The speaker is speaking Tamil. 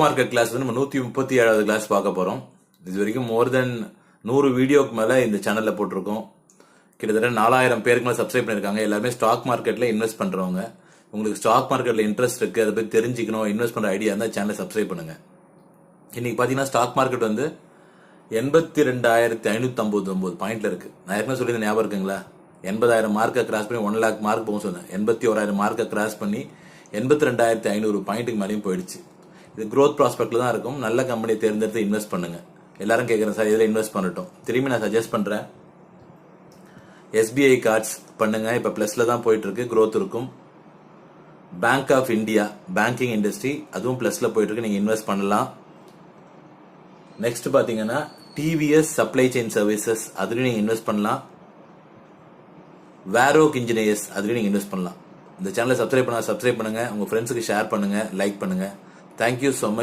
மார்க்கெட் கிளாஸ் வந்து நம்ம 137வது கிளாஸ் பார்க்க போறோம். இது வரைக்கும் மோர் தென் 100 வீடியோக்கு மேல இந்த சேனல்ல போட்டிருக்கோம். கிட்டத்தட்ட 4000 பேருக்கு மேல சப்ஸ்கிரைப் பண்ணிருக்காங்க. எல்லாருமே ஸ்டாக் மார்க்கெட்ல இன்வெஸ்ட் பண்றவங்க. உங்களுக்கு ஸ்டாக் மார்க்கெட்ல இன்ட்ரெஸ்ட் இருக்கு, அதை பத்தி தெரிஞ்சுக்கணும், இன்வெஸ்ட் பண்ற ஐடியா இருந்தா சேனலை சப்ஸ்கிரைப் பண்ணுங்க. இன்னைக்கு பாத்தீங்கன்னா ஸ்டாக் மார்க்கெட் வந்து 82,559 பாயிண்ட்ல இருக்கு. நான் ஏற்கனவே சொல்லியிருந்த ஞாபகம் இருக்குங்களா? 80,000 மார்க்கை கிராஸ் பண்ணி 1 லேக் மார்க் போகும் சொன்னேன். 81,000 மார்க்கை கிராஸ் பண்ணி 82,500 பாயிண்ட்டுக்கு மேலேயும் போயிடுச்சு. இது growth ப்ராஸ்பெக்ட்ல தான் இருக்கும். நல்ல கம்பெனியை தேர்ந்தெடுத்து இன்வெஸ்ட் பண்ணுங்க. எல்லாரும் கேட்குறேன் சார் இதில் இன்வெஸ்ட் பண்ணட்டும். திரும்பி நான் சஜஸ்ட் பண்றேன், SBI கார்ட்ஸ் பண்ணுங்க. இப்போ பிளஸ்ல தான் போயிட்டு இருக்கு, growth இருக்கும். Bank of India banking industry அதுவும் பிளஸ்ல போயிட்டு இருக்கு, நீங்க இன்வெஸ்ட் பண்ணலாம். நெக்ஸ்ட் பாத்தீங்கன்னா TVS சப்ளை செயின் சர்வீசஸ், அதுலயும் நீங்க இன்வெஸ்ட் பண்ணலாம். வேரோக் இன்ஜினியர்ஸ், அதுலயும் நீங்க இன்வெஸ்ட் பண்ணலாம். இந்த சேனலை சப்ஸ்கிரைப் பண்ணுங்க, உங்க ஃப்ரெண்ட்ஸுக்கு ஷேர் பண்ணுங்க, லைக் பண்ணுங்க. Thank you so much.